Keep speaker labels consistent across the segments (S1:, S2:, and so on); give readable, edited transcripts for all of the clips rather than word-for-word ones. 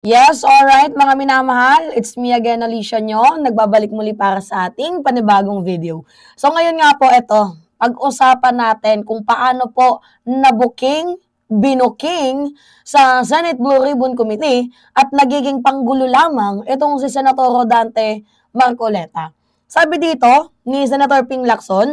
S1: Yes, alright mga minamahal. It's me again, Alicia nyo. Nagbabalik muli para sa ating panibagong video. So ngayon nga po, ito, pag-usapan natin kung paano po binuking sa Senate Blue Ribbon Committee at nagiging panggulo lamang itong si Senator Rodante Marcoleta. Sabi dito ni Senator Ping Lacson,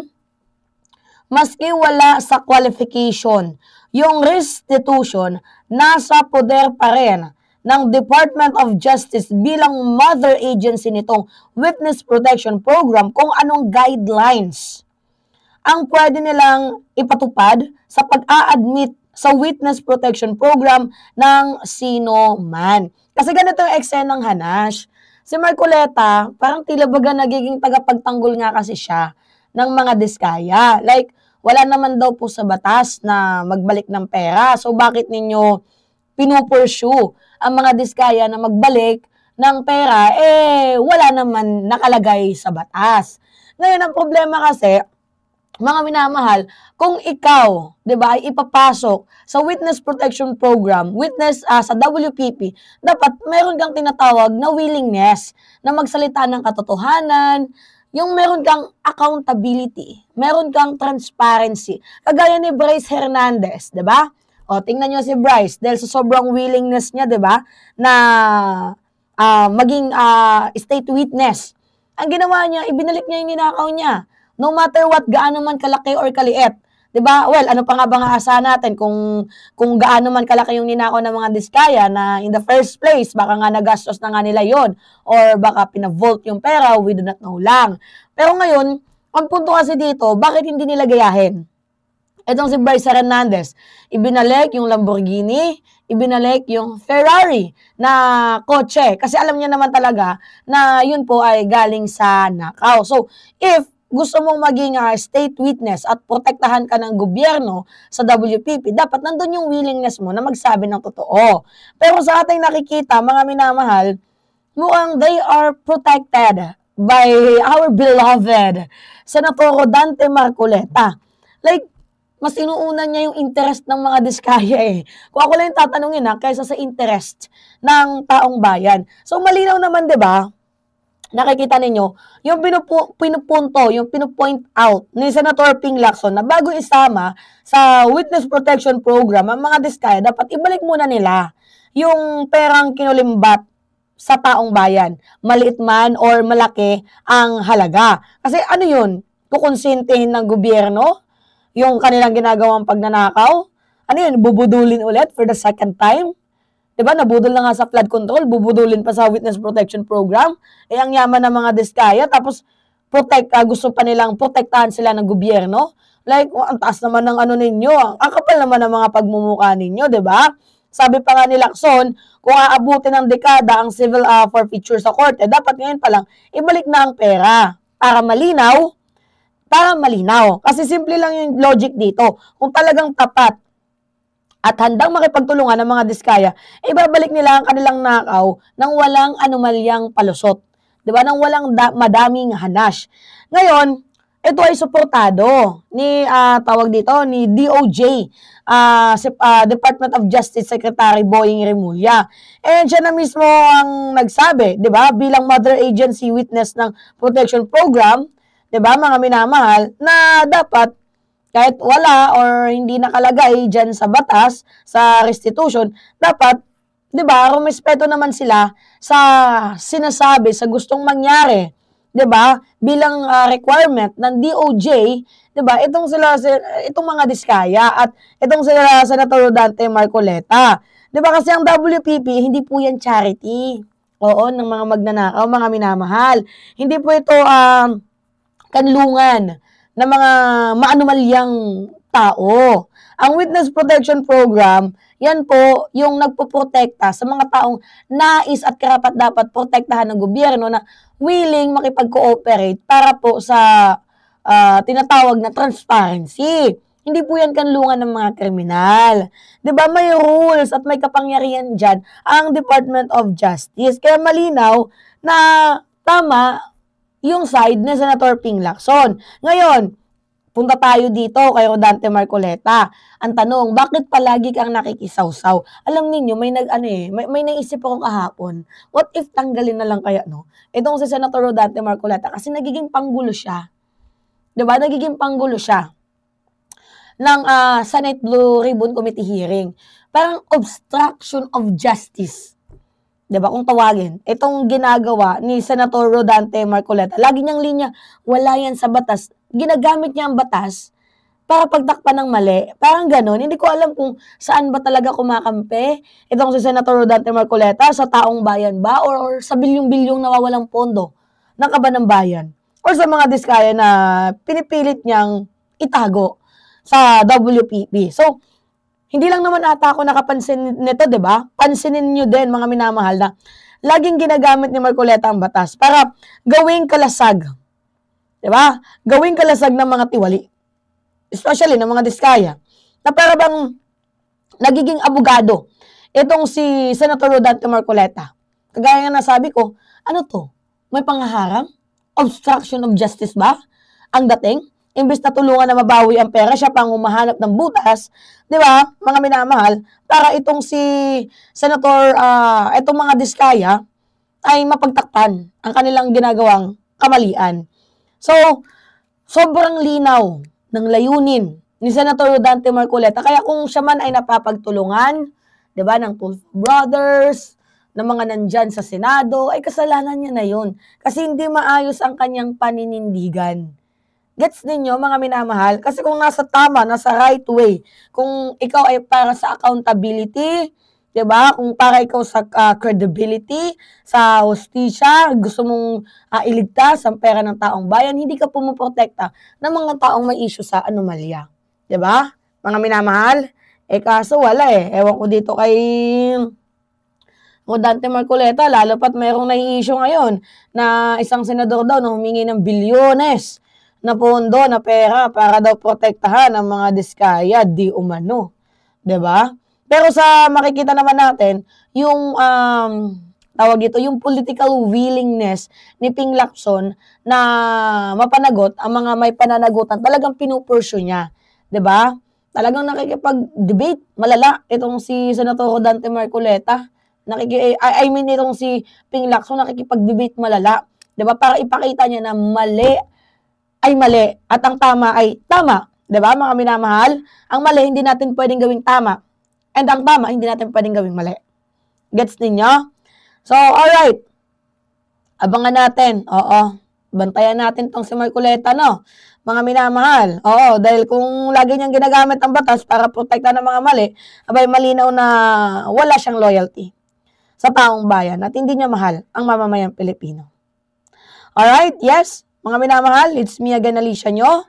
S1: maski wala sa qualification, yung restitution nasa poder pa rin ng Department of Justice bilang mother agency nitong Witness Protection Program kung anong guidelines ang pwede nilang ipatupad sa pag-a-admit sa Witness Protection Program ng sino man. Kasi ganito yung eksenang Hanash. Si Marcoleta, parang tila baga nagiging tagapagtanggol nga kasi siya ng mga diskaya. Like, wala naman daw po sa batas na magbalik ng pera. So, bakit ninyo pinupursue ang mga diskaya na magbalik ng pera, wala naman nakalagay sa batas. Ngayon, ang problema kasi, mga minamahal, kung ikaw, 'di ba, ay ipapasok sa Witness Protection Program, sa WPP, dapat meron kang tinatawag na willingness na magsalita ng katotohanan, yung meron kang accountability, meron kang transparency. Kagaya ni Bryce Hernandez, 'di ba? O, tingnan nyo si Bryce, dahil sa sobrang willingness niya, 'di ba, na maging state witness. Ang ginawa niya, ibinalik niya yung ninakaw niya. No matter what, gaano man kalaki or kaliit. 'Di ba? Well, ano pa nga ba nga asahan natin kung gaano man kalaki yung ninakaw ng mga diskaya na in the first place, baka nga nagastos na nga nila yon or baka pinavolt yung pera, we do not know lang. Pero ngayon, ang punto kasi dito, bakit hindi nila gayahin? Itong si Bryce Hernandez, ibinalik yung Lamborghini, ibinalik yung Ferrari na kotse. Kasi alam niya naman talaga na yun po ay galing sa nakaw. So, if gusto mong maging state witness at protektahan ka ng gobyerno sa WPP, dapat nandun yung willingness mo na magsabi ng totoo. Pero sa ating nakikita, mga minamahal, mukhang they are protected by our beloved Senator Rodante Marcoleta. Like, mas inuunan niya yung interest ng mga diskaya Kung ako lang yung tatanungin kaysa sa interest ng taong bayan. So malinaw naman, 'di ba? Nakikita ninyo, yung pinupoint out ni Senator Ping Lacson na bago isama sa Witness Protection Program ang mga diskaya, dapat ibalik muna nila yung perang kinulimbat sa taong bayan. Maliit man or malaki ang halaga. Kasi ano yun? Kukonsintihin ng gobyerno yung kanilang ginagawang pagnanakaw, ano yun, bubudulin ulit for the second time? Diba, nabudol na nga sa flood control, bubudulin pa sa Witness Protection Program, ang yaman ng mga diskaya, tapos gusto pa nilang protektahan sila ng gobyerno. Like, ang taas naman ng ano ninyo, ang kapal naman ng mga pagmumukha ninyo, diba? Sabi pa nga ni Lacson, kung aabutin ng dekada ang civil forfeiture sa korte, dapat ngayon pa lang, ibalik na ang pera para malinaw. Kasi simple lang yung logic dito. Kung talagang tapat at handang makipagtulungan ng mga diskaya, ibabalik nila ang kanilang nakaw nang walang anumalyang palusot. Diba? Nang walang madaming hanash. Ngayon, ito ay suportado ni ni DOJ, Department of Justice Secretary Boying Remulla. Siya na mismo ang nagsabi, 'di ba, bilang mother agency witness ng protection program, 'di ba, mga minamahal, na dapat kahit wala or hindi nakalagay diyan sa batas, sa restitution, dapat 'di ba, rumespeto naman sila sa sinasabi, sa gustong mangyari, 'di ba? Bilang requirement ng DOJ, 'di ba? Itong mga diskaya at itong sila Senator Rodante Marcoleta. 'Di ba kasi ang WPP hindi po yan charity. Oo, ng mga magnanakaw, mga minamahal. Hindi po ito kanlungan ng mga maanumalyang tao. Ang Witness Protection Program, yan po yung nagpoprotekta sa mga taong nais at karapat-dapat protektahan ng gobyerno na willing makipag-cooperate para po sa tinatawag na transparency. Hindi po yan kanlungan ng mga kriminal. 'Di ba, may rules at may kapangyarihan dyan ang Department of Justice. Kaya malinaw na tama yung side ni Senator Ping Lacson. Ngayon, punta tayo dito kay Rodante Marcoleta. Ang tanong, bakit palagi kang nakikisawsaw? Alam niyo may naisip ako kahapon. What if tanggalin na lang kaya, no? Itong si Senator Rodante Marcoleta kasi nagiging panggulo siya. 'Di ba? Nagiging panggulo siya ng Senate Blue Ribbon Committee hearing. Parang obstruction of justice. 'Di ba? Kung tawagin, itong ginagawa ni Senator Rodante Marcoleta, lagi niyang linya, wala yan sa batas. Ginagamit niya ang batas para pagtakpan ng mali. Parang gano'n. Hindi ko alam kung saan ba talaga kumakampi itong si Senator Rodante Marcoleta, sa taong bayan ba or sa bilyong-bilyong nawawalang pondo ng kaban ng bayan or sa mga diskaya na pinipilit niyang itago sa WPP. So, hindi lang naman ata ako nakapansin nito, 'di ba? Pansinin niyo din, mga minamahal, na laging ginagamit ni Marcoleta ang batas para gawing kalasag. 'Di ba? Gawing kalasag ng mga tiwali. Especially ng mga diskaya. Na para bang nagiging abogado itong si Senator Rodante Marcoleta. Kagaya nga nasabi ko, ano to? May pangaharang? Obstruction of justice ba ang dating? Imbes na tulungan na mabawi ang pera, siya pang humahanap ng butas, di ba, mga minamahal, para itong si Senator, itong mga diskaya, ay mapagtakpan ang kanilang ginagawang kamalian. So, sobrang linaw ng layunin ni Senator Rodante Marcoleta. Kaya kung siya man ay napapagtulungan, di ba, ng Tulfo Brothers, ng mga nandyan sa Senado, ay kasalanan niya na yun. Kasi hindi maayos ang kanyang paninindigan. Gets ninyo, mga minamahal? Kasi kung nasa tama, nasa right way, kung ikaw ay para sa accountability, diba? Kung para ikaw sa credibility, sa hustisya, gusto mong iligtas ang pera ng taong bayan, hindi ka pumuprotekta ng mga taong may issue sa anomalya. Diba? Mga minamahal? Kaso wala Ewan ko dito kay Rodante Marcoleta, lalo pat mayroong nai-issue ngayon na isang senador daw na humingi ng bilyones na pondo, na pera para daw protektahan ang mga diskaya, di umano. 'Di ba? Pero sa makikita naman natin, yung tawag dito, yung political willingness ni Ping Lacson na mapanagot ang mga may pananagutan, talagang pinupursue niya, 'di ba? Talagang nakikipag-debate malala itong si Senator Rodante Marcoleta. Itong si Ping Lacson nakikipag-debate malala, 'di ba? Para ipakita niya na mali ay mali at ang tama ay tama. 'Di ba, mga minamahal? Ang mali hindi natin pwedeng gawing tama. And ang tama hindi natin pwedeng gawing mali. Gets ninyo? So, alright. Abangan natin. Oo. Bantayan natin tong si Marcoleta, no? Mga minamahal. Oo, dahil kung lagi niyang ginagamit ang batas para protektahan ng mga mali, abay malinaw na wala siyang loyalty sa taong bayan at hindi niya mahal ang mamamayang Pilipino. Alright, yes. Mga minamahal, it's me again, Alicia nyo.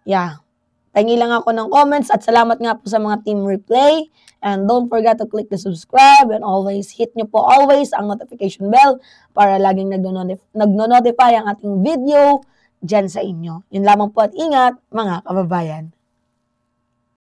S1: Yeah. Pahingi lang ako ng comments at salamat nga po sa mga team replay. And don't forget to click the subscribe and always hit nyo po always ang notification bell para laging nagno-notify ang ating video dyan sa inyo. Yun lamang po at ingat, mga kababayan.